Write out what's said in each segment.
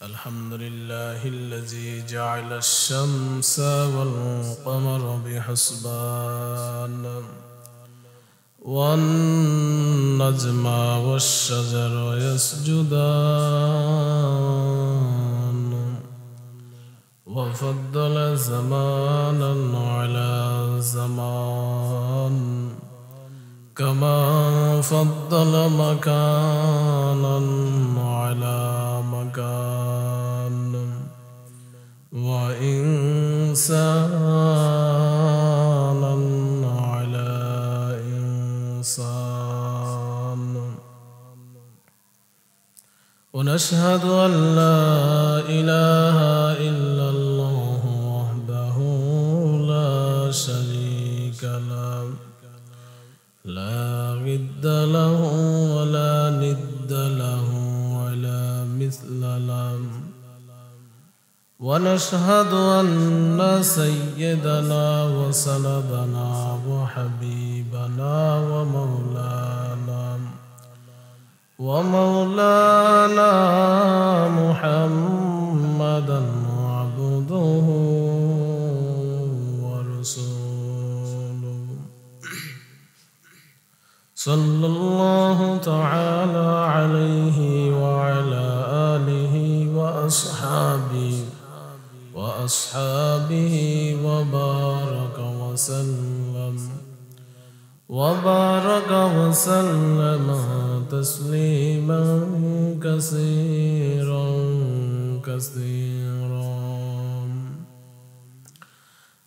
الحمد لله الذي جعل الشمس والقمر بحسبان والنجم والشجر يسجدان وفضل زمانا على زمان كما فضل مكانا على مكان وإنسانا على إنسان ونشهد أن لا إله إلا الله وحده لا شريك له لا ضد له ولا ند له ولا مثل له ونشهد أن سيدنا وسندنا وحبيبنا ومولانا محمدا عبده ورسوله صلى الله تعالى عليه وعلى آله وأصحابه وبارك وسلم تسليما كثيرا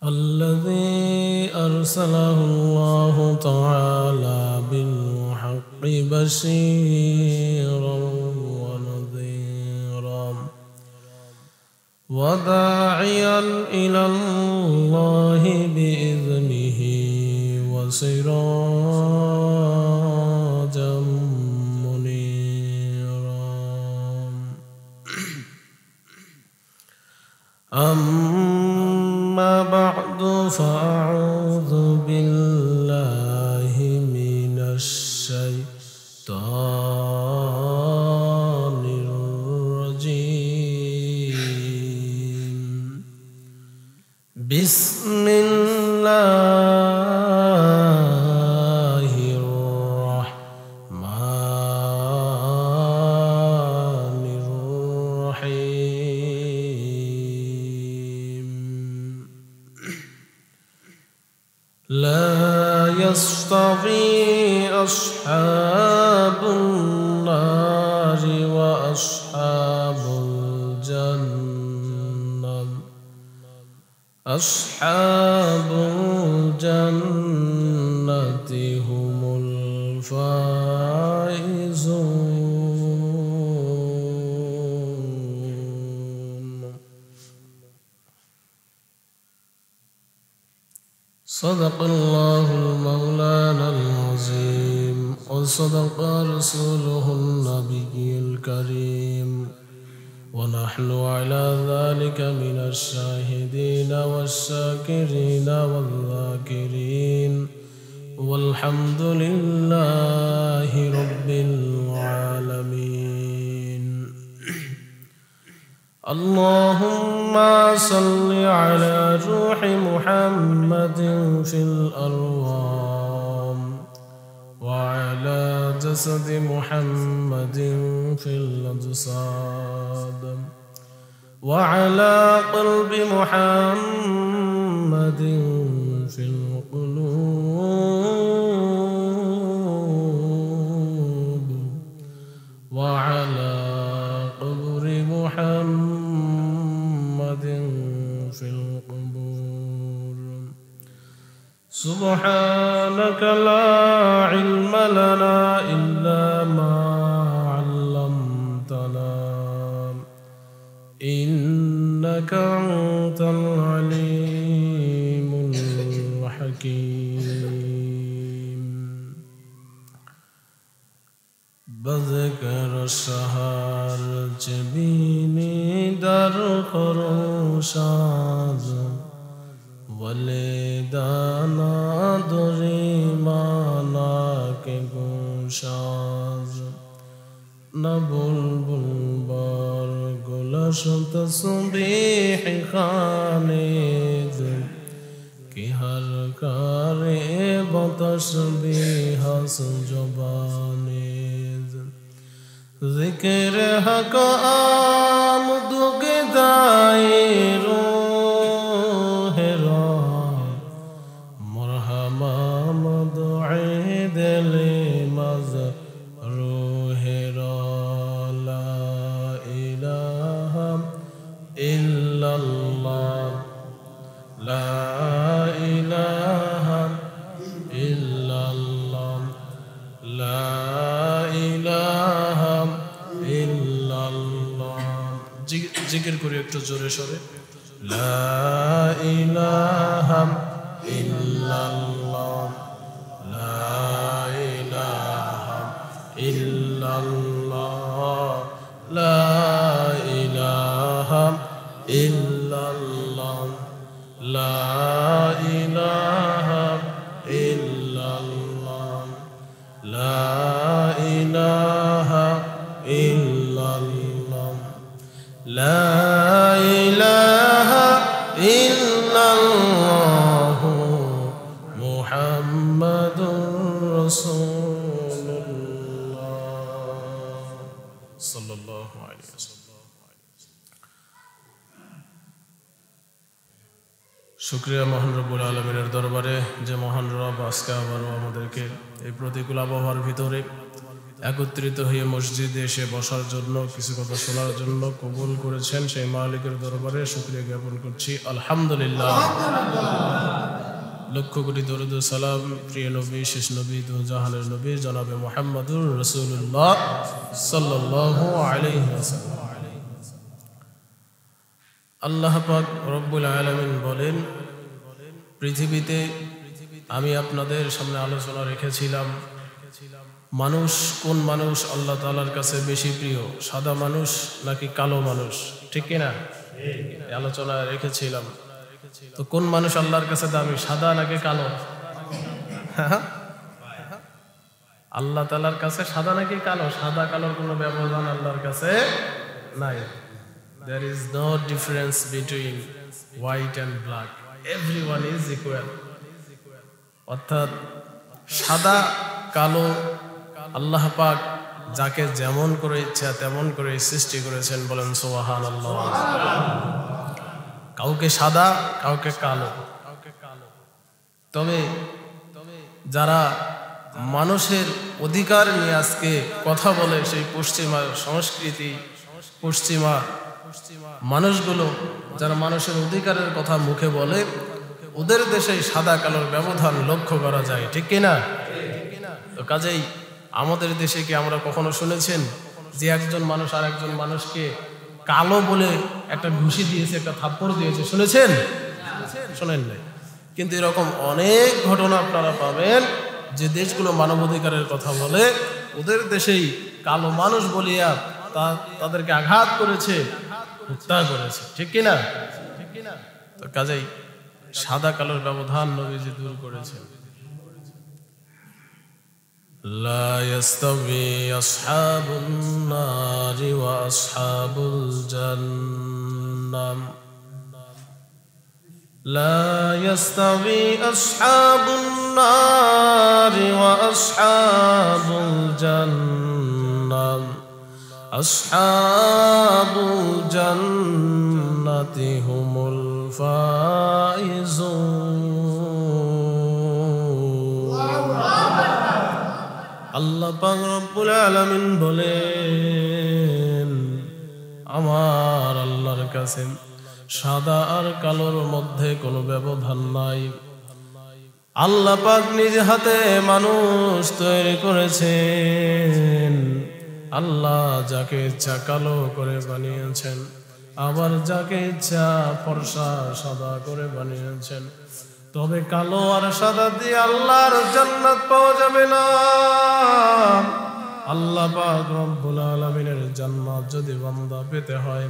الذي أرسله الله تعالى بالحق بشيرا ونذيرا وداعيا إلى الله بإذنه وسراجا منيرا أما بعد فأعوذ بالله من الشيطان الرجيم بسم الله الرحمن الرحيم لا يستوي أصحاب النار وأصحاب الجنة أصحاب الجنة هم الفائزون صدق الله المولانا العظيم وصدق رسوله النبي الكريم ونحن على ذلك من الشاهدين والشاكرين والذاكرين والحمد لله رب العالمين اللهم صل على روح محمد في الأرواح وعلى جسد محمد في الأجساد وعلى قلب محمد في القلوب وعلى قبر محمد في القبور سبحانك لا علم لنا إلا ما علمتنا إنك أنت العليم الحكيم بذكر الشهر جبيني در خروشاد ولدانا دریمانا کے گوشاز نہ بلبل بار گل بش تسبیح خانید کہ ہر کار بتسبیح زبانید ذکر حق آمد گدائی روح را مرحبا مدعی دل مز روح را لا الہ الا اللہ لا الہ الا اللہ لا الہ الا اللہ জিকির করি একটু জোরে সরে লা ইলাহা ইল্লাল্লাহ লা ইলাহা ইল্লাল্লাহ লা ইলাহা ইল্লাল্লাহ লা ইলাহা ইল্লাল্লাহ লা ইলাহা ইল্লাল্লাহ লা ইলাহা ইল্লাল্লাহ মুহাম্মাদুর রাসূলুল্লাহ সাল্লাল্লাহু আলাইহি ওয়াসাল্লাম। শুকরিয়া মহান রব্বুল আলামিনের দরবারে যে মহান রব আজকে আবারও আমাদেরকে এই প্রতিকূল আবহাওয়ার ভিতরে একত্রিত হয়ে মসজিদে এসে বসার জন্য কিছু কথা শোনার জন্য কবুল করেছেন, সেই মালিকের দরবারে শুকরিয়া জ্ঞাপন করছি আলহামদুলিল্লাহ। লক্ষ কোটি দরুদ ও সালাম প্রিয় নবী শেষ নবী দু জাহানের নবী জনাবে মুহাম্মাদুর রাসূলুল্লাহ সাল্লাল্লাহু আলাইহি ওয়াসাল্লাম। আল্লাহ পাক রব্বুল আলামিন বলেন, পৃথিবীতে আমি আপনাদের সামনে আলোচনা রেখেছিলাম মানুষ কোন মানুষ আল্লাহ তাআলার কাছে বেশি প্রিয়, সাদা মানুষ নাকি কালো মানুষ, ঠিক কিনা? এই আলোচনা রেখেছিলাম। তো কোন মানুষ আল্লাহর কাছে দামি, সাদা নাকি কালো? আল্লাহ তাআলার কাছে সাদা নাকি কালো? সাদা কালোর কোনো ব্যবধান আল্লাহর কাছে নাই। There is no difference between white and black. Everyone is equal. অর্থাৎ সাদা কালো আল্লাহ পাক যাকে যেমন করে ইচ্ছা তেমন করে সৃষ্টি করেছেন, বলেন সুবহানাল্লাহ। কাউকে সাদা কাউকে কালো। তবে যারা মানুষের অধিকার নিয়ে আজকে কথা বলে, সেই পশ্চিমা সংস্কৃতি পশ্চিমা মানুষগুলো যারা মানুষের অধিকারের কথা মুখে বলে, ওদের দেশে সাদা কালোর ব্যবধান লক্ষ্য করা যায়, ঠিক কিনা? তো কাজেই আমাদের দেশে কি আমরা কখনো শুনেছেন যে একজন মানুষ আর একজন মানুষকে কালো বলে একটা ঘুষি দিয়েছে, একটা থাপ্পড় দিয়েছে? শুনেছেন? শোনেন নাই। কিন্তু এরকম অনেক ঘটনা আপনারা পাবেন যে দেশগুলো মানবাধিকারের কথা বলে, ওদের দেশেই কালো মানুষ বলিয়া তাদেরকে আঘাত করেছে, হত্যা করেছে, ঠিক কিনা? তো কাজেই সাদা কালোর ব্যবধান নবীজি দূর করেছেন। লা ইয়াস্তাবি আসহাবুন নারি ওয়া আসহাবুল জান্নাহ লা ইয়াস্তাবি আসহাবুন নারি ওয়া আসহাবুল জান্নাহ আসহাবুল জান্নাতি হুমুল ফাইজুন। আল্লাহ পাক রব্বুল আলামিন বলেন, আমার আল্লাহর কাছে সাদা আর কালোর মধ্যে কোনো ব্যবধান নাই। আল্লাহ পাক নিজ হাতে মানুষ তৈরি করেছেন। আল্লাহ যাকে ইচ্ছা কালো করে বানিয়েছেন, আবার যাকে ইচ্ছা ফর্সা সাদা করে বানিয়েছেন। তবে কালো আর সাদা দিয়ে আল্লাহর জান্নাত পাওয়া যাবে না। আল্লাহ পাক রব্বুল আলামিনের জান্নাত যদি বান্দা পেতে হয়,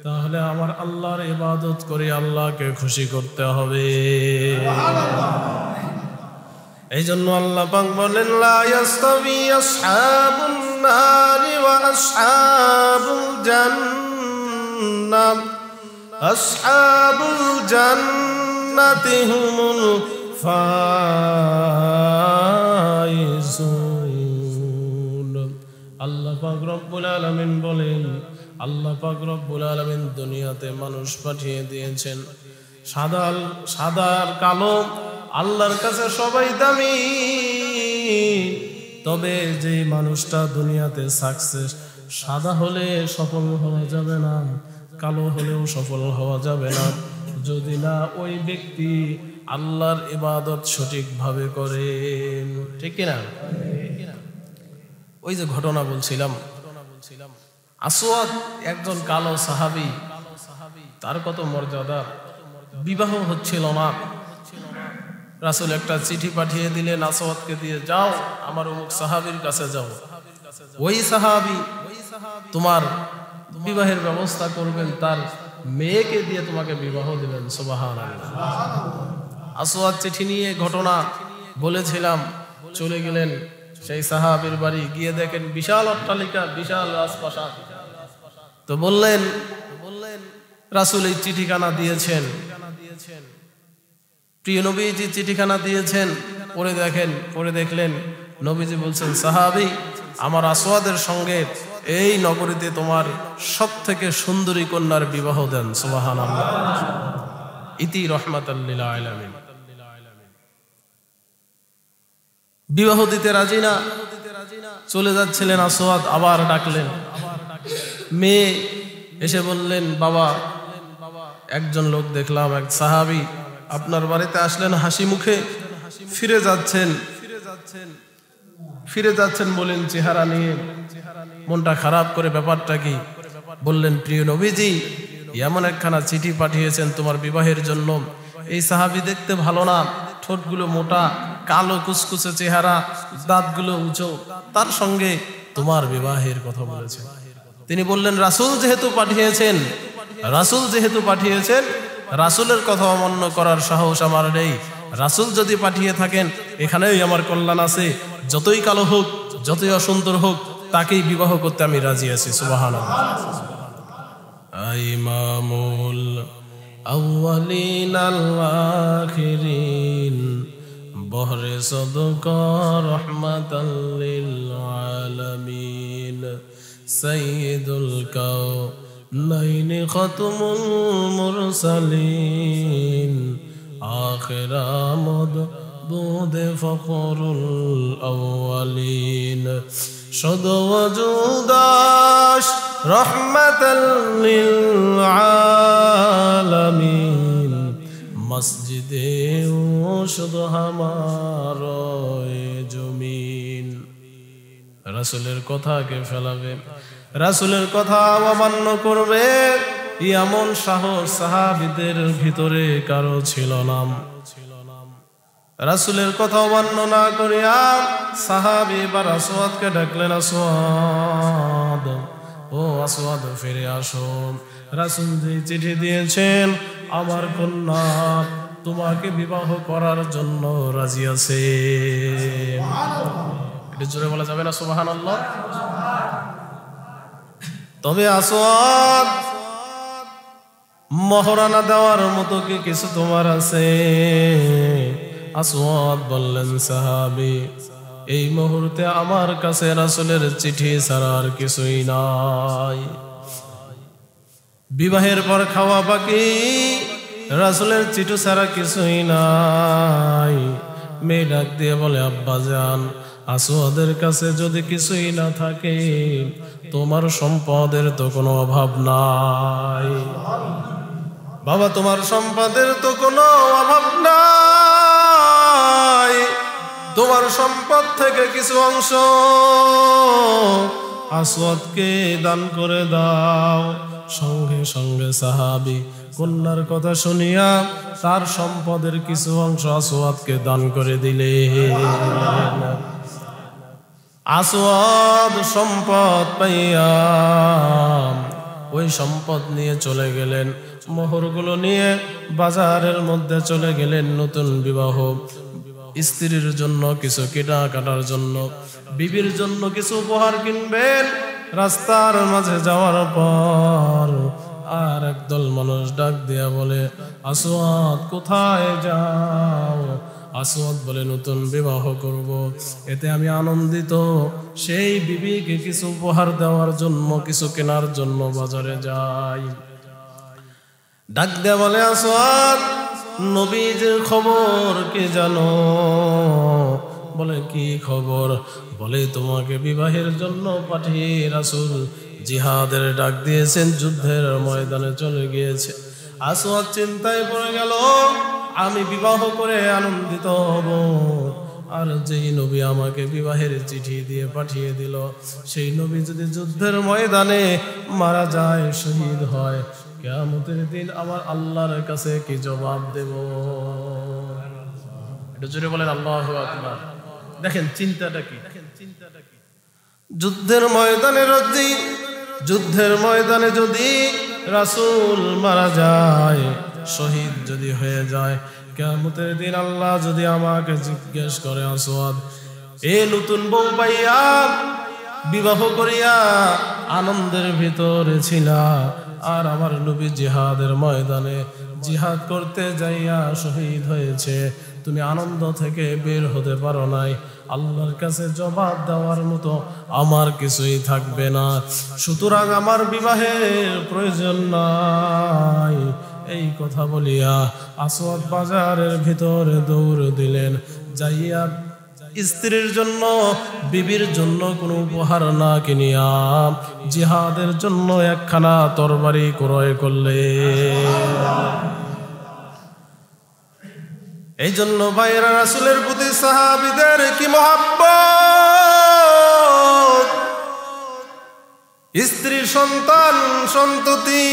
তাহলে আমার আল্লাহর ইবাদত করে আল্লাহকে খুশি করতে হবে। এই জন্য আল্লাহ পাক বলেন, লা ইয়াস্তাবি আসহাবুন নারি ওয়া আসহাবুল জান্নাহ আসহাবুল জান্নাতি হুমুল ফাইজুন। আল্লাহ পাক রব্বুল আলামিন বলেন, আল্লাহ পাক রব্বুল আলামিন দুনিয়াতে মানুষ পাঠিয়ে দিয়েছেন, সাদা আর কালো আল্লাহর কাছে সবাই দামি। তবে যে মানুষটা দুনিয়াতে সাকসেস, সাদা হলে সফল হওয়া যাবে না, কালো হলেও সফল হওয়া যাবে না, যদি না ওই ব্যক্তি আল্লাহর ইবাদত সঠিকভাবে করে। ঠিক কিনা? ওই যে ঘটনা বলছিলাম, আসওয়াদ একজন কালো সাহাবী, তার কত মর্যাদা। বিবাহ হচ্ছিল না, রাসূল একটা চিঠি পাঠিয়ে দিলেন আসওয়াদকে দিয়ে, যাও আমার অমুক সাহাবীর কাছে যাও, ওই সাহাবী তোমার বিবাহের ব্যবস্থা করবেন, তার মেয়েকে দিয়ে তোমাকে বিবাহ দিবেন। সুবহানাল্লাহ। আসওয়াদ চিঠি নিয়ে, ঘটনা বলেছিলাম, চলে গেলেন সেই সাহাবীর বাড়ি। গিয়ে দেখেন বিশাল অট্টালিকা, বিশাল রাজপ্রাসাদ। তো বললেন রাসূল এই চিঠিখানা দিয়েছেন, প্রিয় নবীজি চিঠিখানা দিয়েছেন। পড়ে দেখলেন নবীজি বলছেন, সাহাবী আমার আসওয়াদের সঙ্গে এই নগরীতে তোমার সবথেকে সুন্দরী কন্যার বিবাহ দেন। সুবহানাল্লাহ। ইতি রাহমাতাল লিল আলামিন। বিবাহ দিতে রাজি না, চলে যাচ্ছিলেন আসওয়াদ, আবার ডাকলেন। মেয়ে এসে বললেন, বাবা একজন লোক দেখলাম, এক সাহাবী আপনার বাড়িতে আসলেন হাসি মুখে, ফিরে যাচ্ছেন বলেন চেহারা নিয়ে, মনটা খারাপ করে, ব্যাপারটা কি? বললেন, প্রিয় নবীজি এমন একখানা চিঠি পাঠিয়েছেন তোমার বিবাহের জন্য। এই সাহাবী দেখতে ভালো না, ঠোঁটগুলো মোটা, কালো কুচকুচে চেহারা, দাঁতগুলো উঁচু, তার সঙ্গে তোমার বিবাহের কথা বলেছেন। তিনি বললেন, রাসূল যেহেতু পাঠিয়েছেন, রাসূলের কথা অমান্য করার সাহস আমার নেই। রাসূল যদি পাঠিয়ে থাকেন, এখানেই আমার কল্যাণ আছে। যতই কালো হোক, যতই অসুন্দর হোক, তাকেই বিবাহ করতে আমি রাজি আছি। সুবহানাল্লাহ। ইমামুল আউয়ালিন আল আখিরিন বহরে সদকা রাহমাতাল লিল আলামিন সাইয়্যিদুল কাউনাইনি খাতমুল মুরসালিন আখির আমদ দুদে ফখরুল আউয়ালিন শুদ ওজুদাশ রাহমাতাল লিল আলামিন মসজিদে শুধু আমার জমিন। রাসূলের কথা কে ফেলাবে, রাসূলের কথা অমান্য করবে, এমন সাহস সাহাবীদের ভিতরে কারো ছিল না। রাসূলের কথা অমান্য না করিয়া সাহাবী বা আসওয়াদকে ডাকলেন, আসওয়াদ, ও আসওয়াদ ফিরে আসো, রাসূল যে চিঠি দিয়েছেন আমার কন্যা তোমাকে বিবাহ করার জন্য রাজি আছে। এটা জোরে বলা যাবে না? সুবহানাল্লাহ। তবে আসওয়াদ, মহরানা দেওয়ার মতো কি কিছু তোমার আছে? আসওয়াদ বললেন, সাহাবী এই মুহূর্তে আমার কাছে রাসূলের চিঠি ছাড়া আর কিছুই নাই। বিবাহের পর খাওয়া বাকি, রাসূলের চিঠি ছাড়া কিছুই নাই। মেয়ে ডাক দিয়ে বলে, আব্বা জান, আসওয়াদের কাছে যদি কিছুই না থাকে, তোমার সম্পদের তো কোনো অভাব নাই। বাবা, তোমার সম্পদের তো কোনো অভাব নাই, তোমার সম্পদ থেকে কিছু অংশ আসওয়াদকে দান করে দাও। সঙ্গে সঙ্গে সাহাবী কন্যার কথা শুনিয়া তার সম্পদের কিছু অংশ আসওয়াদকে দান করে দিলেন। আসওয়াদ সম্পদ পাইয়া ওই সম্পদ নিয়ে চলে গেলেন, মোহরগুলো নিয়ে বাজারের মধ্যে চলে গেলেন। নতুন বিবাহ, স্ত্রীর জন্য কিছু কেনাকাটার জন্য, বিবির জন্য কিছু উপহার কিনবেন। রাস্তার মাঝে যাওয়ার পর একদল মানুষ ডাক দিয়া বলে, আসওয়াদ কোথায় যাও? আসওয়াদ বলে, নতুন বিবাহ করব, এতে আমি আনন্দিত। সেই বিবিকে কিছু উপহার দেওয়ার জন্য, কিছু কেনার জন্য বাজারে যাই। ডাক দেয়া বলে, আসওয়াদ নবীজির খবর কি জানো? বলে, কি খবর? বলে, তোমাকে বিবাহের জন্য পাঠিয়ে রাসূল জিহাদের ডাক দিয়েছেন, যুদ্ধের ময়দানে চলে গিয়েছে। আসওয়াদ চিন্তায় পড়ে গেল, আমি বিবাহ করে আনন্দিত হব, আর যেই নবী আমাকে বিবাহের চিঠি দিয়ে পাঠিয়ে দিল, সেই নবী যদি যুদ্ধের ময়দানে মারা যায়, শহীদ হয়, কিয়ামতের দিন আমার আল্লাহর কাছে কি জবাব দেব? একটু জোরে বলেন আল্লাহু আকবার। দেখেন চিন্তাটা কি। যুদ্ধের ময়দানে যদি রাসূল মারা যায়, শহীদ যদি হয়ে যায়, কিয়ামতের দিন আল্লাহ যদি আমাকে জিজ্ঞেস করে, আসওয়াদ এ নতুন বউ পাইয়া বিবাহ করিয়া আনন্দের ভিতরে ছিলা, আর আমার নবী জিহাদের ময়দানে জিহাদ করতে যাইয়া শহীদ হয়েছে, তুমি আনন্দ থেকে বের হতে পারো নাই, আল্লাহর কাছে জবাব দেওয়ার মতো আমার কিছুই থাকবে না, সুতরাং আমার বিবাহের প্রয়োজন নাই। এই কথা বলিয়া আসওয়াদ বাজারের ভিতরে দৌড় দিলেন, যাইয়া স্ত্রীর জন্য, বিবির জন্য কোনো উপহার না কিনিয়া জিহাদের জন্য একখানা তরবারি ক্রয় করলেন। এই জন্য ভাইয়েরা, রাসূলের প্রতি সাহাবীদের কি মহব্বত, স্ত্রী, সন্তান, সন্ততি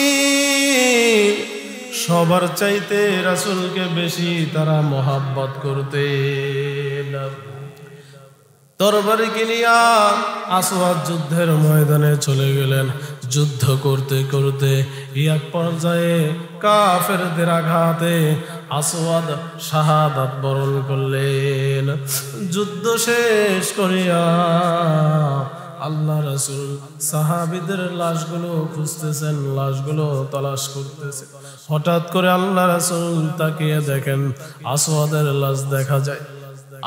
সবার চাইতে রাসূলকে বেশি তারা মহব্বত করতেন। তরবারি কিনিয়া আসওয়াদ যুদ্ধের ময়দানে চলে গেলেন। যুদ্ধ করতে করতে এক পর্যায়ে কাফেরদের আঘাতে আসওয়াদ শাহাদাত বরণ করলেন। যুদ্ধ শেষ করিয়া আল্লাহ রাসূল সাহাবীদের লাশগুলো খুঁজতেছেন, লাশগুলো তালাশ করতেছে। হঠাৎ করে আল্লাহ রাসূল তাকিয়ে দেখেন আসওয়াদের লাশ দেখা যায়।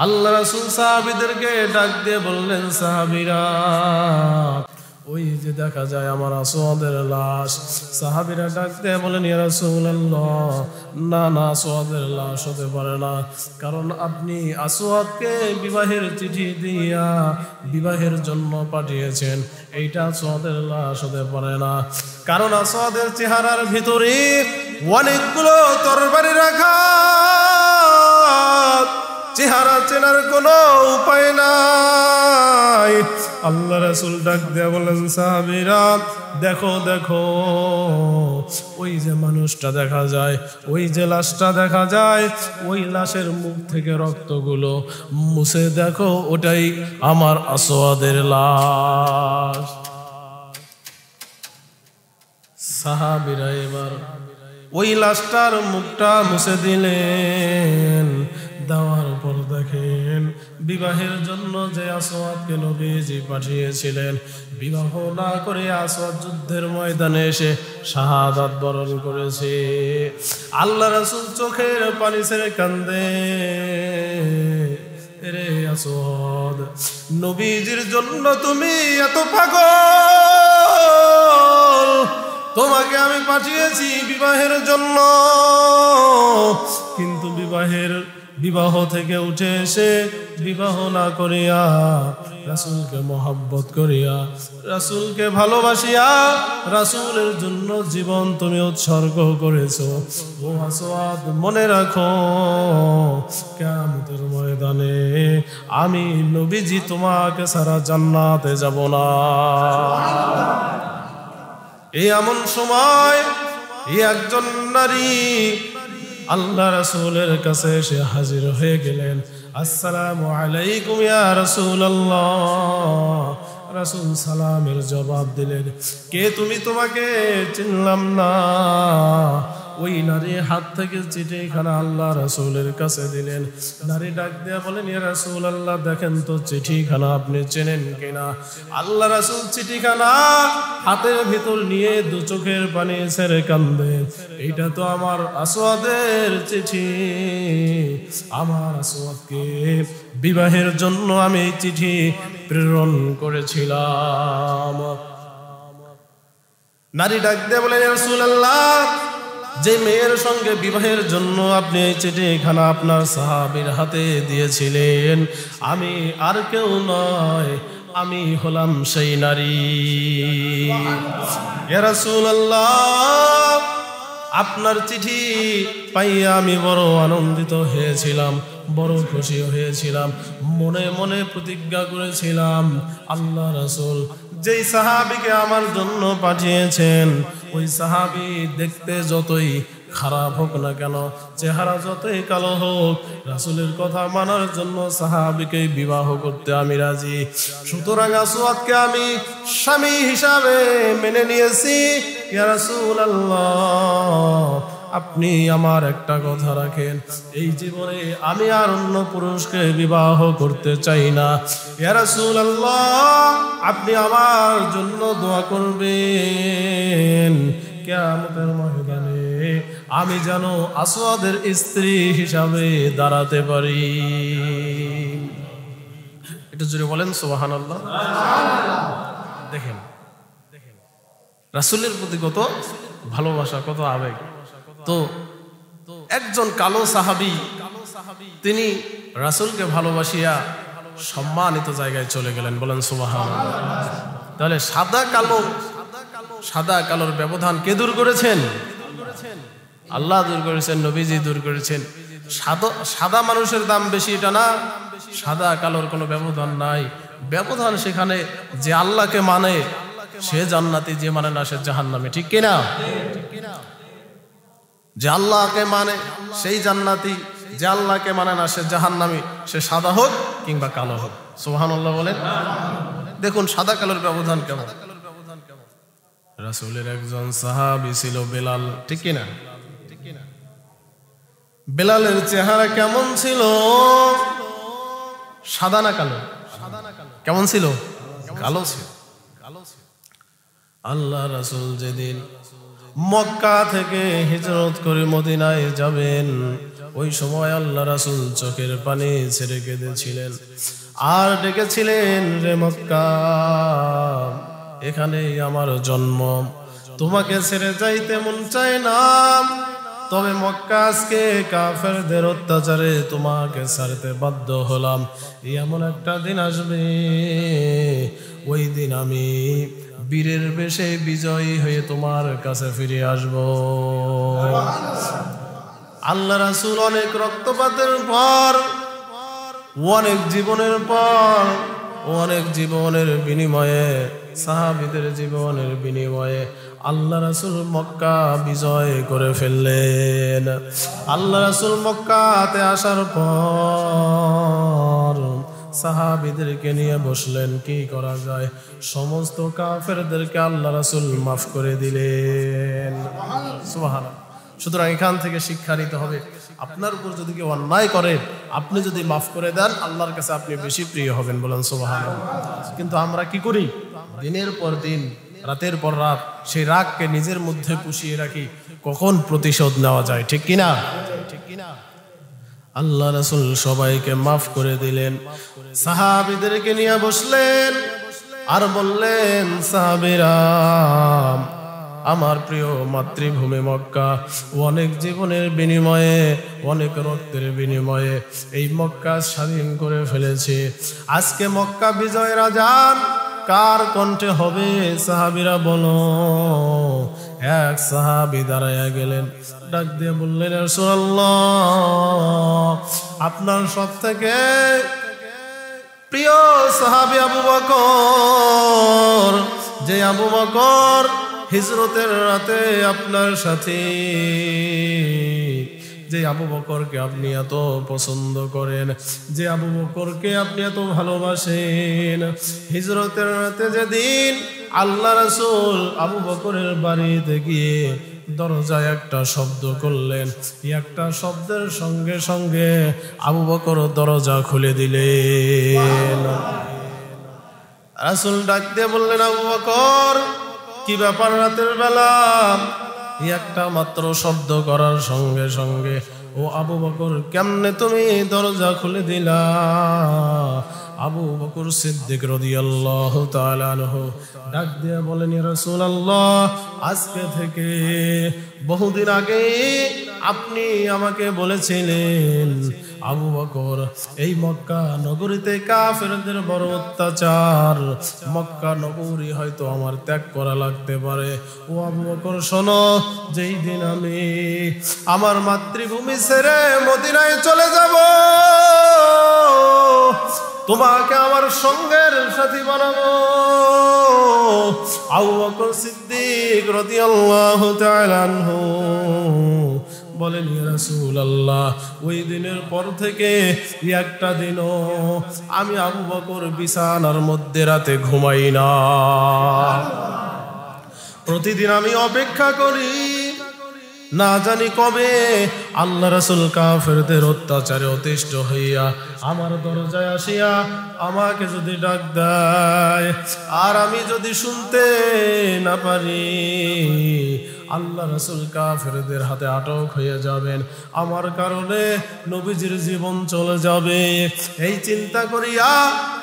আল্লাহ রাসূল সাহাবীদেরকে ডাক দিয়ে বললেন, সাহাবীরা, ওই যে দেখা যায় আমার আসওয়াদের লাশ। সাহাবীরা ডাক দিয়ে বলেন, ইয়া রাসূলুল্লাহ, না না, আসওয়াদের লাশ হতে পারে না, কারণ আপনি আসওয়াদকে বিবাহের চিঠি দিয়া বিবাহের জন্য পাঠিয়েছেন, এইটা আসওয়াদের লাশ হতে পারে না, কারণ আসওয়াদের চেহারার ভিতরে অনেকগুলো তরবারি রাখা, চেহারা চেনার কোনো উপায় নাই। আল্লাহ রাসূল ডাক দিয়ে বলেন, সাহাবীরা, দেখো দেখো, ওই যে মানুষটা দেখা যায়, ওই যে লাশটা দেখা যায়, ওই লাশের মুখ থেকে রক্তগুলো মুছে দেখো, ওটাই আমার আসওয়াদের লাশ। সাহাবীরা এবার ওই লাশটার মুখটা মুছে দিলেন। দেওয়ার পর দেখেন বিবাহের জন্য যে আসওয়াদকে নবীজি পাঠিয়েছিলেন, বিবাহ না করে আসওয়াদ যুদ্ধের ময়দানে এসে শাহাদাত বরণ করেছে। আল্লাহ রাসূল চোখের পানি ছেড়ে কান্দে, রে আসওয়াদ, নবীজির জন্য তুমি এত পাগল, তোমাকে আমি পাঠিয়েছি বিবাহের জন্য, কিন্তু বিবাহ থেকে উঠে এসে বিবাহ না করিয়া রাসূলকে মহব্বত করিয়া, রাসূলকে ভালোবাসিয়া, রাসূলের জন্য জীবন তুমি উৎসর্গ করেছো। ও আসওয়াদ, মনে রাখো, কিয়ামতের ময়দানে আমি নবীজি তোমাকে ছাড়া জান্নাতে যাব না। এই এমন সময় একজন নারী আল্লাহ রাসূলের কাছে এসে হাজির হয়ে গেলেন। আসসালামু আলাইকুম ইয়া রাসূলুল্লাহ। রাসূল সালামের জবাব দিলেন, কে তুমি? তোমাকে চিনলাম না। ওই নারী হাত থেকে চিঠিখানা আল্লাহ রাসূলের কাছে দিলেন। নারী ডাক দিয়া বলেন, ইয়া রাসূলুল্লাহ, দেখেন তো চিঠিখানা আপনি চেনেন কিনা? আল্লাহ রাসূল চিঠিখানা হাতের ভিতর নিয়ে দু চোখের পানি ছেড়ে কান্দে, এইটা তো আমার আসওয়াদের চিঠি, আমার আসওয়াদকে বিবাহের জন্য আমি এই চিঠি প্রেরণ করেছিলাম। নারী ডাক দিয়ে বলেন, ইয়া রাসূলুল্লাহ, যে মেয়ের সঙ্গে বিবাহের জন্য আপনি এই চিঠিখানা আপনার সাহাবীর হাতে দিয়েছিলেন, আমি আর কেউ নয়, আমি হলাম সেই নারী। ইয়া রাসূলুল্লাহ, আপনার চিঠি পাইয়া আমি বড় আনন্দিত হয়েছিলাম, বড় খুশি হয়েছিলাম। মনে মনে প্রতিজ্ঞা করেছিলাম, আল্লাহ রাসূল যেই সাহাবীকে আমার জন্য পাঠিয়েছেন, ওই সাহাবী দেখতে যতই খারাপ হোক না কেন, চেহারা যতই কালো হোক, রাসূলের কথা মানার জন্য সাহাবীকে বিবাহ করতে আমি রাজি। সুতরাং আসওয়াদকে আমি স্বামী হিসাবে মেনে নিয়েছি। ইয়া রাসূলুল্লাহ, আপনি আমার একটা কথা রাখেন, এই জীবনে আমি আর অন্য পুরুষকে বিবাহ করতে চাই না। ইয়া রাসূলুল্লাহ, আপনি আমার জন্য দোয়া করবেন, কিয়ামতের ময়দানে আমি যেন আসওয়াদের স্ত্রী হিসাবে দাঁড়াতে পারি। একটু জোরে বলেন সুবহানাল্লাহ। দেখেন রাসূলের প্রতি কত ভালোবাসা, কত আবেগ। তো একজন কালো সাহাবী, তিনি রাসূলকে ভালোবাসিয়া সম্মানিত জায়গায় চলে গেলেন, বলেন সুবহানাল্লাহ। তাহলে সাদা কালোর ব্যবধান কে দূর করেছেন? আল্লাহ দূর করেছেন, নবীজি দূর করেছেন। সাদা মানুষের দাম বেশি এটা না, সাদা কালোর কোনো ব্যবধান নাই। ব্যবধান সেখানে যে আল্লাহকে মানে সে জান্নাতি, যে মানে না সে জাহান্নামী, ঠিক কিনা? যে আল্লাহকে মানে সেই জান্নাতি, যে আল্লাহকে মানে না সে জাহান্নামী, সে সাদা হোক কিংবা কালো হোক। সুবহানাল্লাহ বলেন। দেখুন সাদা কালোর ব্যবধান কেমন। রাসূলের একজন সাহাবী ছিল বেলাল, ঠিক কিনা? বেলালের চেহারা কেমন ছিল? সাদা না কালো? কেমন ছিল? কালো ছিল। আল্লাহ রাসূল যেদিন মক্কা থেকে হিজরত করে মদিনায় যাবেন, ওই সময় আল্লাহ রাসূল চোখের পানি ছেড়ে কেঁদেছিলেন আর ডেকেছিলেন, রে মক্কা, এখানেই আমার জন্ম, তোমাকে ছেড়ে যাইতে মন চায় না, তবে মক্কা আজকে কাফেরদের অত্যাচারে তোমাকে ছাড়তে বাধ্য হলাম। এমন একটা দিন আসবে, ওই দিন আমি বীরের বেশে বিজয়ী হয়ে তোমার কাছে ফিরে আসব। আল্লাহ রাসূল অনেক রক্তপাতের পর, অনেক জীবনের পর, অনেক জীবনের বিনিময়ে, সাহাবীদের জীবনের বিনিময়ে আল্লাহ রাসূল মক্কা বিজয় করে ফেললেন। আল্লাহ রাসূল মক্কাতে আসার পর সাহাবীদেরকে নিয়ে বসলেন, কি করা যায়। সমস্ত কাফেরদেরকে আল্লাহ রাসূল মাফ করে দিলেন। সুবহানাল্লাহ। সুতরাং এখান থেকে শিক্ষা নিতে হবে, আপনার উপর যদি কেউ অন্যায় করে, আপনি যদি মাফ করে দেন, আল্লাহর কাছে আপনি বেশি প্রিয় হবেন, বলেন সুবহানাল্লাহ। কিন্তু আমরা কি করি? দিনের পর দিন, রাতের পর রাত সেই রাগকে নিজের মধ্যে পুষিয়ে রাখি, কখন প্রতিশোধ নেওয়া যায়, ঠিক কিনা? আল্লাহ রাসূল সবাইকে মাফ করে দিলেন, সাহাবীদেরকে নিয়ে বসলেন আর বললেন, সাহাবীরা, আমার প্রিয় মাতৃভূমি মক্কা অনেক জীবনের বিনিময়ে, অনেক রক্তের বিনিময়ে এই মক্কা স্বাধীন করে ফেলেছে। আজকে মক্কা বিজয়ের আযান কার কণ্ঠে হবে? সাহাবীরা বলো। এক সাহাবী দাঁড়ায়া গেলেন, ডাক দিয়ে বললেন, ইয়া রাসূলুল্লাহ, আপনার সবথেকে প্রিয় সাহাবী আবু বকর, যে আবু বকর হিজরতের রাতে আপনার সাথে, যে আবু বকরকে আপনি এত পছন্দ করেন, যে আবু বকরকে আপনি এত ভালোবাসেন, হিজরতের রাতে যেদিন আল্লাহ রাসূল আবু বকরের বাড়িতে গিয়ে দরজায় একটা শব্দ করলেন, একটা শব্দের সঙ্গে সঙ্গে আবু বকর দরজা খুলে দিলেন। রাসূল ডাক দিয়ে বললেন, আবু বকর কি ব্যাপার, রাতের বেলা একটা মাত্র শব্দ করার সঙ্গে সঙ্গে ও আবু বকর কেমনে তুমি দরজা খুলে দিলা? আবু বকর সিদ্দিক রাদিয়াল্লাহু তাআলা আনহু ডাক দিয়ে বলেন, ইয়া রাসূলুল্লাহ, আজকে থেকে বহুদিন আগে আপনি আমাকে বলেছিলেন, আবু বকর এই মক্কা নগরীতে কাফেরদের বড় অত্যাচার, মক্কা নগরী হয়তো আমার ত্যাগ করা লাগতে পারে। ও আবু বকর শোনো, যেই দিন আমি আমার মাতৃভূমি ছেড়ে মদিনায় চলে যাব, তোমাকে আমার সঙ্গের সাথী বানাবো। আবু বকর সিদ্দিক রাদিয়াল্লাহু তাআলা আনহু বলেন, ইয়া রাসূলুল্লাহ, ওই দিনের পর থেকে একটা দিনও আমি আবু বকর বিছানার মধ্যে রাতে ঘুমাই না। প্রতিদিন আমি অপেক্ষা করি, না জানি কবে আল্লাহ রাসূল কাফেরদের অত্যাচারে অতিষ্ঠ হইয়া আমার দরজায় আসিয়া আমাকে যদি ডাক দেয়, আর আমি যদি শুনতে না পারি, আল্লাহ রাসূল কাফেরদের হাতে আটক হয়ে যাবেন, আমার কারণে নবীজির জীবন চলে যাবে। এই চিন্তা করিয়া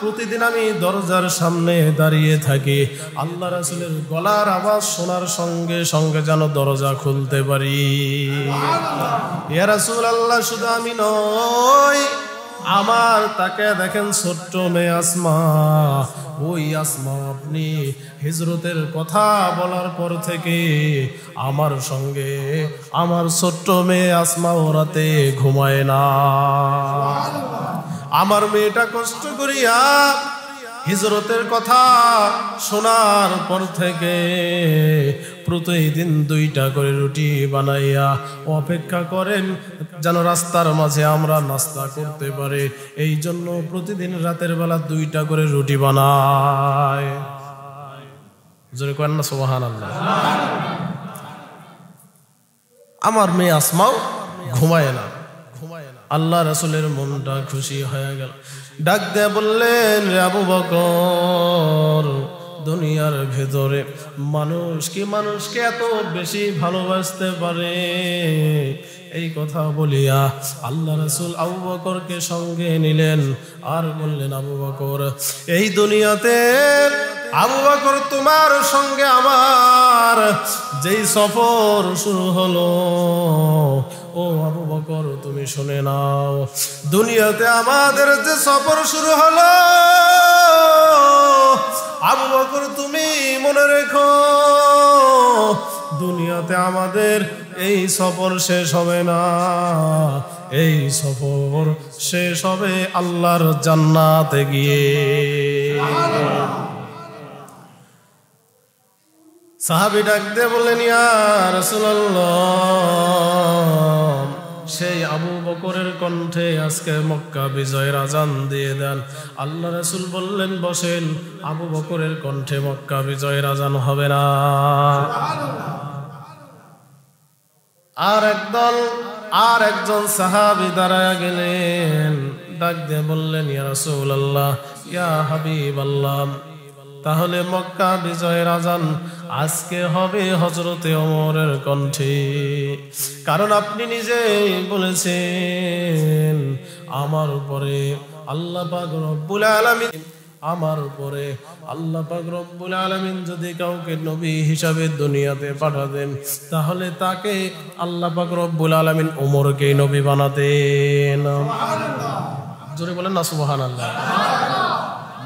প্রতিদিন আমি দরজার সামনে দাঁড়িয়ে থাকি, আল্লাহ রাসূলের গলার আওয়াজ শোনার সঙ্গে সঙ্গে যেন দরজা খুলতে পারি। ইয়া রাসূলুল্লাহ, শুধু আমি নই, আমার তাকে দেখেন ছোট্ট মেয়ে আসমা, ওই আসমা আপনি হিজরতের কথা বলার পর থেকে আমার সঙ্গে আমার ছোট্ট মেয়ে আসমা ওরাতে ঘুমায় না। আমার মেয়েটা কষ্ট করিয়া হিজরতের কথা শোনার পর থেকে প্রতিদিন 2টা করে রুটি বানাইয়া অপেক্ষা করেন যেন রাস্তার মাঝে আমরা নাস্তা করতে পারে। এই জন্য প্রতিদিন রাতের বেলা 2টা করে রুটি বানায়। জোরে করেন না সুবহানাল্লাহ। আমার মেয়ে আসমাও ঘুমায় না। আল্লাহ রাসূলের মনটা খুশি হয়ে গেল, ডাক দিয়ে বললেন, রে আবু বকর, দুনিয়ার ভেতরে মানুষ কি মানুষকে এত বেশি ভালোবাসতে পারে? এই কথা বলিয়া আল্লাহ রাসূল আবু বকরকে সঙ্গে নিলেন আর বললেন, আবু বকর, এই দুনিয়াতে আবু বকর তোমার সঙ্গে আমার যেই সফর শুরু হলো, ও আবু বকর তুমি শুনে নাও, দুনিয়াতে আমাদের যে সফর শুরু হলো, আবু বকর তুমি মনে রেখো, দুনিয়াতে আমাদের এই সফর শেষ হবে না, এই সফর শেষ হবে আল্লাহর জান্নাতে গিয়ে। সাহাবী ডাক দিয়ে বললেন, ইয়া রাসূলুল্লাহ, সেই আবু বকরের কণ্ঠে আজকে মক্কা বিজয়ের আজান দিয়ে দেন। আল্লাহ রাসূল বললেন, বসেন, আবু বকরের কণ্ঠে মক্কা বিজয়ের আজান হবে না। আর একজন সাহাবী দাঁড়ায়া গেলেন, ডাক দিয়ে বললেন, ইয়া রাসূলুল্লাহ, ইয়া হাবিবাল্লাহ, তাহলে মক্কা বিজয়ের আজান আজকে হবে হযরতে ওমরের কণ্ঠে, কারণ আপনি নিজেই বলেছেন আমার উপরে আল্লাহ পাক রব্বুল আলামিন, আমার উপরে আল্লাহ পাক রব্বুল আলামিন যদি কাউকে নবী হিসাবে দুনিয়াতে পাঠাতেন, তাহলে তাকে আল্লাহ পাক রব্বুল আলামিন ওমরকে নবী বানাতেন। জোরে বলেন না সুবহানাল্লাহ।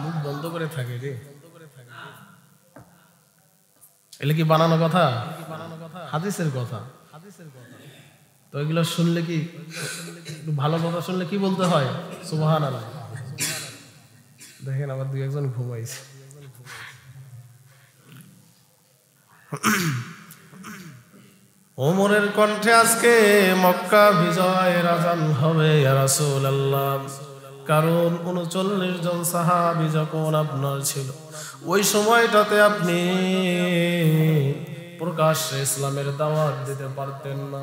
মুখ বন্ধ করে থাকে রে, এলে কি বানানো কথা? হাদিসের কথা। তো এগুলো শুনলে কি, ভালো কথা শুনলে কি বলতে হয়? সুবহানাল্লাহ। দেখেন আবার 2-1 ঘুমাইছে। ওমরের কণ্ঠে আজকে মক্কা বিজয়ের আজান হবে ইয়া রাসূলুল্লাহ, কারণ 39 জন সাহাবী যখন আপনার ছিল, ওই সময়টাতে আপনি প্রকাশ্যে ইসলামের দাওয়াত দিতে পারতেন না,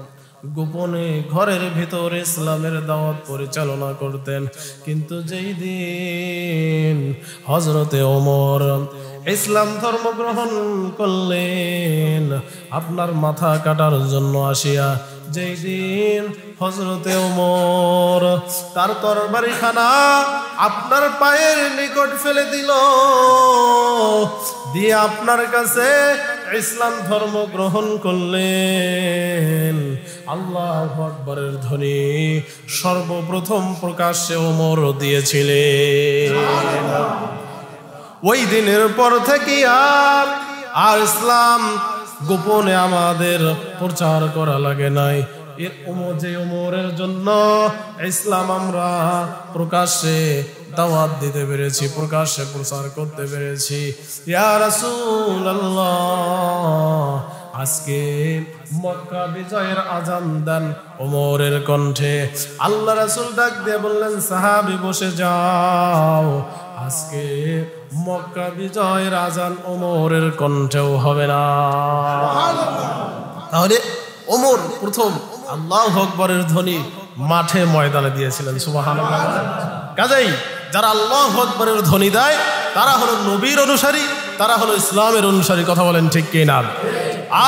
গোপনে ঘরের ভিতরে ইসলামের দাওয়াত পরিচালনা করতেন। কিন্তু যেই দিন হযরতে ওমর ইসলাম ধর্ম গ্রহণ করলেন আপনার মাথা কাটার জন্য আসিয়া, যেই দিন হযরতে ওমর তার তরবারিখানা আপনার পায়ের নিকট ফেলে দিল, দিয়ে আপনার কাছে ইসলাম ধর্ম গ্রহণ করলেন, আল্লাহু আকবারের ধ্বনি সর্বপ্রথম প্রকাশ্যে ওমর দিয়েছিলেন। ওই দিনের পর থেকে আর ইসলাম গোপনে আমাদের প্রচার করা লাগে নাই। যে ওমরের জন্য ইসলাম আমরা প্রকাশ্যে দাওয়াত দিতে পেরেছি, প্রকাশ্যে প্রচার করতে পেরেছি। ইয়া রাসূলুল্লাহ, আজকে মক্কা বিজয়ের আজান দেন ওমরের কণ্ঠে। আল্লাহ রাসূল ডাক দিয়ে বললেন, সাহাবী বসে যাও, আজকে মক্কা বিজয়ের আজান ওমরের কণ্ঠেও হবে না। তাহলে ওমর প্রথম আল্লাহু আকবারের ধ্বনি মাঠে ময়দানে দিয়েছিলেন। সুবহানাল্লাহ। কাজেই যারা আল্লাহু আকবারের ধ্বনি দেয় তারা হলো নবীর অনুসারী, তারা হলো ইসলামের অনুসারী। কথা বলেন ঠিক কি না?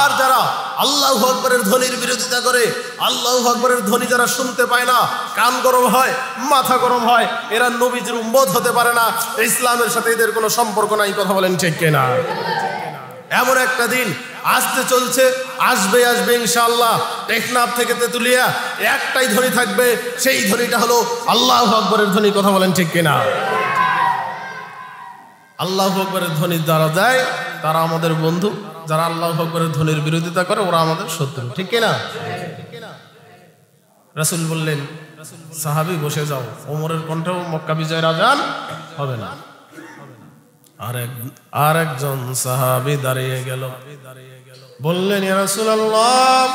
আর যারা আল্লাহু আকবারের ধ্বনির বিরোধিতা করে, আল্লাহু আকবারের ধ্বনি যারা শুনতে পায় না, কান গরম হয়, মাথা গরম হয়, এরা নবীজির উম্মত হতে পারে না, ইসলামের সাথে এদের কোনো সম্পর্ক নাই। কথা বলেন ঠিক কি না? এমন একটা দিন আসতে চলছে, আসবে ইনশাআল্লাহ। টেকনাফ থেকে তেতুলিয়া একটাই ধ্বনি থাকবে, সেই ধ্বনিটা হলো আল্লাহু আকবারের ধ্বনি। কথা বলেন ঠিক কিনা? আল্লাহু আকবারের ধ্বনি যারা দেয় তারা আমাদের বন্ধু, যারা আল্লাহু আকবারের ধ্বনির বিরোধিতা করে ওরা আমাদের শত্রু। ঠিক কিনা? রাসূল বললেন, সাহাবী বসে যাও, ওমরের কণ্ঠেও মক্কা বিজয়ের আজান হবে না। আর একজন সাহাবী দাঁড়িয়ে গেল, বললেন, ইয়া রাসূলুল্লাহ,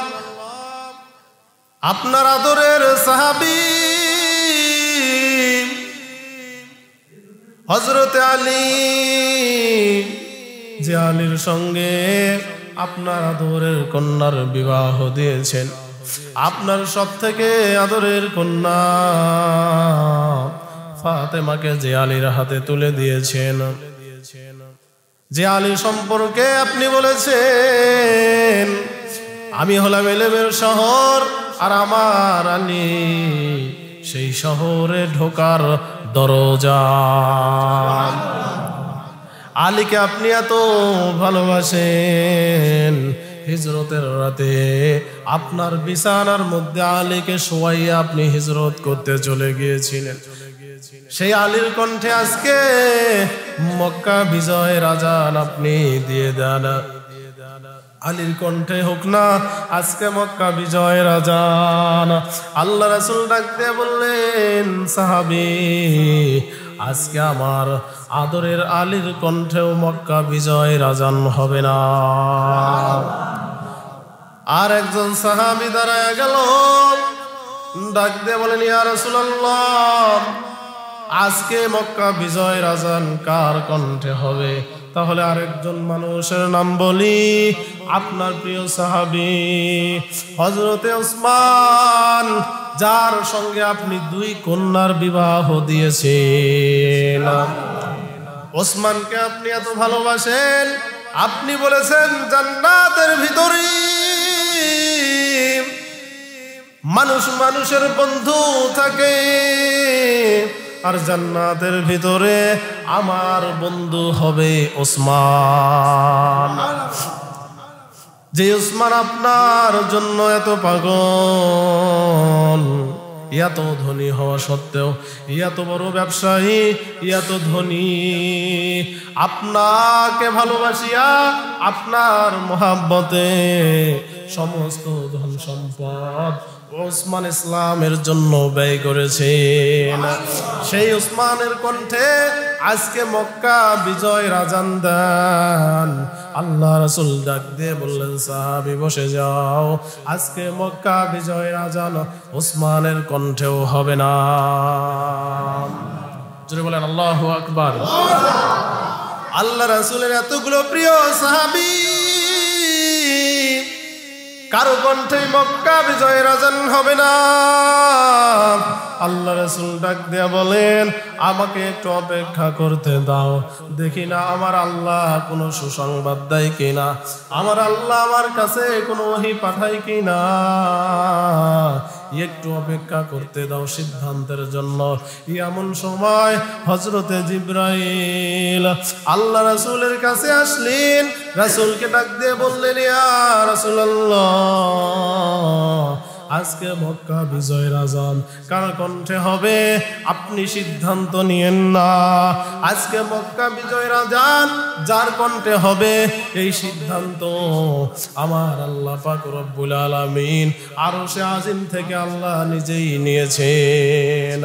আপনার আদরের সাহাবী হযরতে আলী, যে আলীর সঙ্গে আপনার আদরের কন্যার বিবাহ দিয়েছেন, আপনার সব থেকে আদরের কন্যা ফাতেমাকে যে আলীর হাতে তুলে দিয়েছেন, যে আলী সম্পর্কে আপনি বলেছেন আমি হলাম এলেমের শহর, আর আমার আলী সেই শহরে ঢোকার দরজা। আলীকে আপনি এত ভালোবাসেন, হিজরতের রাতে আপনার বিছানার মধ্যে আলীকে শোয়াইয়া আপনি হিজরত করতে চলে গিয়েছিলেন। সেই আলীর কণ্ঠে আজকে মক্কা বিজয়ের আজান আপনি দিয়ে দেন। আলীর কণ্ঠে হোক না আজকে মক্কা বিজয়ের আজান। আল্লাহ রাসূল ডাক দিয়ে বললেন, সাহাবী, আজকে আমার আদরের আলীর কণ্ঠেও মক্কা বিজয়ের আজান হবে না। আর একজন সাহাবী দাঁড়ায় গেল, ডাক দিয়ে বলেন, ইয়া রাসূলুল্লাহ, আজকে মক্কা বিজয়ের আজান কার কণ্ঠে হবে? তাহলে আরেকজন মানুষের নাম বলি, আপনার প্রিয় সাহাবী হযরতে ওসমান, যার সঙ্গে আপনি 2 কন্যার বিবাহ দিয়েছেন। ওসমানকে আপনি এত ভালোবাসেন, আপনি বলেছেন জান্নাতের ভিতরে মানুষের বন্ধু থাকে, আর জান্নাতের ভিতরে আমার বন্ধু হবে ওসমান। যে ওসমান আপনার জন্য এত পাগল, এত ধনী হওয়া সত্ত্বেও, এত বড় ব্যবসায়ী, এত ধনী, আপনাকে ভালোবাসিয়া আপনার মহাব্বতে সমস্ত ধন সম্পদ ওসমান ইসলামের জন্য ব্যয় করেছেন। সেই ওসমানের কণ্ঠে আজকে মক্কা বিজয়ের আজান দেন। আল্লাহ রাসূল ডাক দিয়ে বললেন, সাহাবী বসে যাও, আজকে মক্কা বিজয়ের আজান ওসমানের কণ্ঠেও হবে না। জোরে বলেন আল্লাহু আকবার। আল্লাহ রাসূলের এতগুলো প্রিয় সাহাবী কারো কণ্ঠে মক্কা বিজয়ের আজান হবে না। আল্লাহ রাসূল ডাক দিয়া বলেন, আমাকে একটু অপেক্ষা করতে দাও, দেখি না আমার আল্লাহ কোনো সুসংবাদ দেয় কিনা, আমার আল্লাহ আমার কাছে কোনো ওহী পাঠায় কিনা, একটু অপেক্ষা করতে দাও সিদ্ধান্তের জন্য। এমন সময় হযরতে জিবরাইল আল্লাহ রাসূলের কাছে আসলেন, রাসূলকে ডাক দিয়ে বললেন, ইয়া রাসূলুল্লাহ, আজকে মক্কা বিজয়ের আজান কার কণ্ঠে হবে আপনি সিদ্ধান্ত নিয়েন না। আজকে মক্কা বিজয়ের আজান যার কণ্ঠে হবে এই সিদ্ধান্ত আমার আল্লাহ পাক রব্বুল আলামিন আরশে আজিম থেকে আল্লাহ নিজেই নিয়েছেন।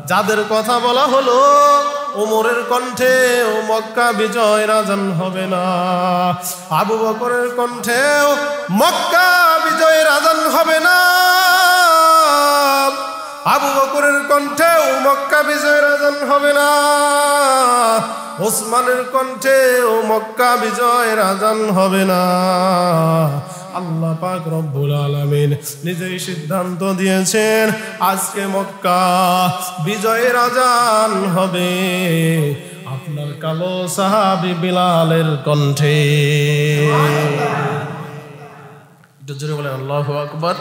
যাদের কথা বলা হলো ওমরের কণ্ঠে ও মক্কা বিজয়ের আজান হবে না, আবু বকরের কণ্ঠে মক্কা বিজয়ের আজান হবে না, আবু বকরের কণ্ঠে মক্কা বিজয়ের আজান হবে না, ওসমানের কণ্ঠে মক্কা বিজয়ের আজান হবে না। আল্লাহ পাক রব্বুল আলামিন নিজেই সিদ্ধান্ত দিয়েছেন আজকে মক্কা বিজয়ের আজান হবে আপনার কালো সাহাবী বিলালের কণ্ঠে। একটু জোরে বলেন আল্লাহু আকবার।